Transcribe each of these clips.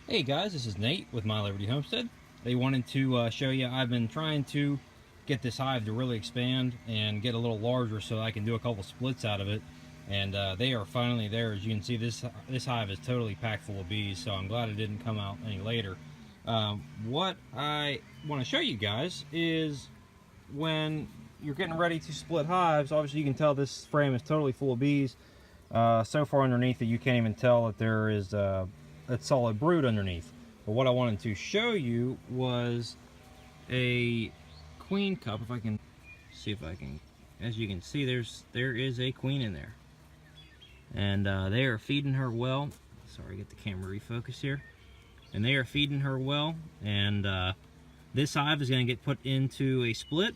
Hey guys, this is Nate with My Liberty Homestead. They wanted to show you I've been trying to get this hive to really expand and get a little larger so I can do a couple splits out of it. And they are finally there. As you can see, this hive is totally packed full of bees, so I'm glad it didn't come out any later. What I want to show you guys is when you're getting ready to split hives, obviously you can tell this frame is totally full of bees. So far underneath it, you can't even tell that there is a solid brood underneath. But what I wanted to show you was a queen cup. If I can see if I can, as you can see, there is a queen in there, and they are feeding her well. Sorry, get the camera refocused here. And they are feeding her well, and this hive is going to get put into a split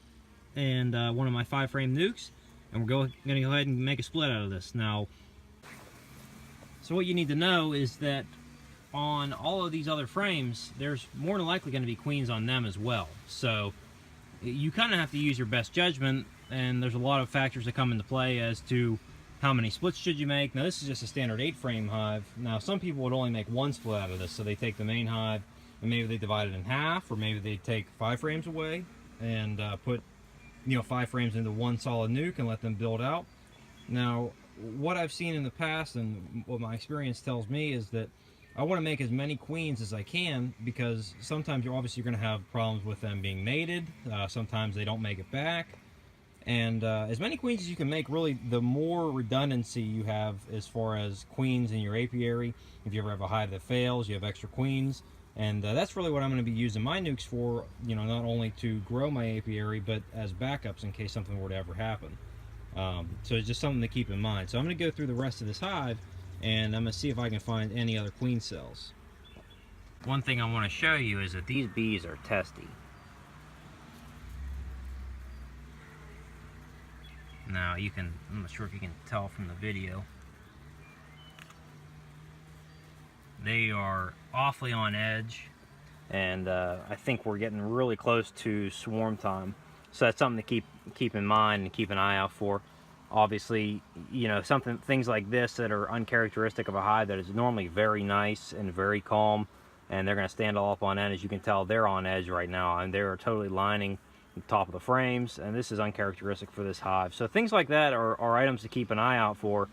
and one of my 5-frame nukes, and we're going to go ahead and make a split out of this. Now, so what you need to know is that on all of these other frames, there's more than likely going to be queens on them as well. So you kind of have to use your best judgment, and there's a lot of factors that come into play as to how many splits should you make. Now, this is just a standard 8-frame hive. Now, some people would only make one split out of this, so they take the main hive and maybe they divide it in half, or maybe they take 5 frames away and put 5 frames into one solid nuke and let them build out. Now, what I've seen in the past and what my experience tells me is that I want to make as many queens as I can, because sometimes you're going to have problems with them being mated. Sometimes they don't make it back. And as many queens as you can make, really, the more redundancy you have as far as queens in your apiary. If you ever have a hive that fails, you have extra queens. And that's really what I'm going to be using my nukes for, not only to grow my apiary, but as backups in case something were to ever happen. So it's just something to keep in mind. So I'm going to go through the rest of this hive, and I'm going to see if I can find any other queen cells. One thing I want to show you is that these bees are testy. Now I'm not sure if you can tell from the video, they are awfully on edge, and I think we're getting really close to swarm time. So that's something to keep in mind and keep an eye out for. Obviously, things like this that are uncharacteristic of a hive that is normally very nice and very calm, and they're going to stand all up on end. As you can tell, they're on edge right now, and they're totally lining the top of the frames, and this is uncharacteristic for this hive. So things like that are items to keep an eye out for,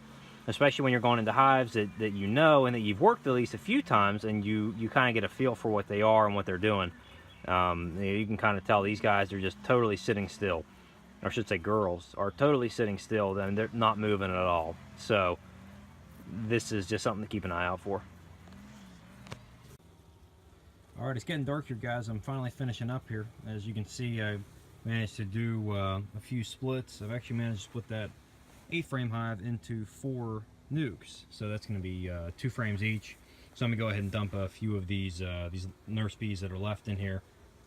especially when you're going into hives that you know and that you've worked at least a few times, and you kind of get a feel for what they are and what they're doing. You can kind of tell these guys are just totally sitting still, or I should say girls are totally sitting still, then they're not moving at all. So this is just something to keep an eye out for. All right, it's getting dark here, guys. I'm finally finishing up here. As you can see, I managed to do a few splits. I've actually managed to split that 8-frame hive into 4 nukes, so that's going to be 2 frames each. So I'm going to go ahead and dump a few of these nurse bees that are left in here,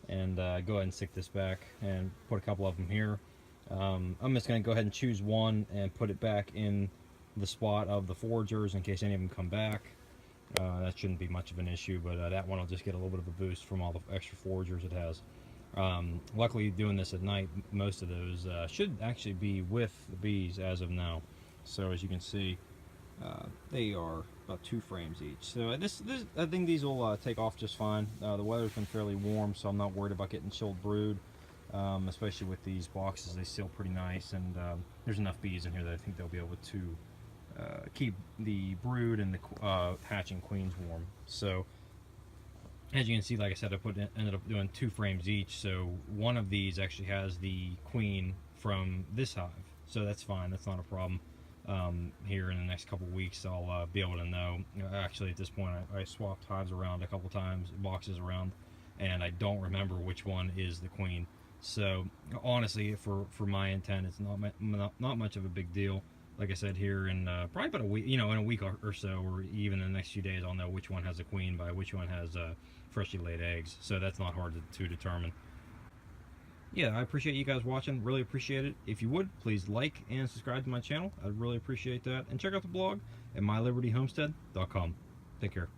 and go ahead and stick this back and put a couple of them here. I'm just going to go ahead and choose one and put it back in the spot of the foragers in case any of them come back. That shouldn't be much of an issue, but that one will just get a little bit of a boost from all the extra foragers it has. Luckily, doing this at night, most of those should actually be with the bees as of now. So as you can see, they are about 2 frames each. So I think these will take off just fine. The weather's been fairly warm, so I'm not worried about getting chilled brood, especially with these boxes. They seal pretty nice, and there's enough bees in here that I think they'll be able to keep the brood and the hatching queens warm. So as you can see, like I said, ended up doing 2 frames each, so one of these actually has the queen from this hive, so that's fine, that's not a problem. Here in the next couple weeks, I'll be able to know. Actually, at this point, I swapped hives around a couple times, boxes around, and I don't remember which one is the queen. So honestly, for my intent, it's not much of a big deal. Like I said, here in probably about a week, in a week or so, or even in the next few days, I'll know which one has a queen by which one has freshly laid eggs. So that's not hard to determine. Yeah, I appreciate you guys watching. Really appreciate it. If you would, please like and subscribe to my channel. I'd really appreciate that. And check out the blog at mylibertyhomestead.com. Take care.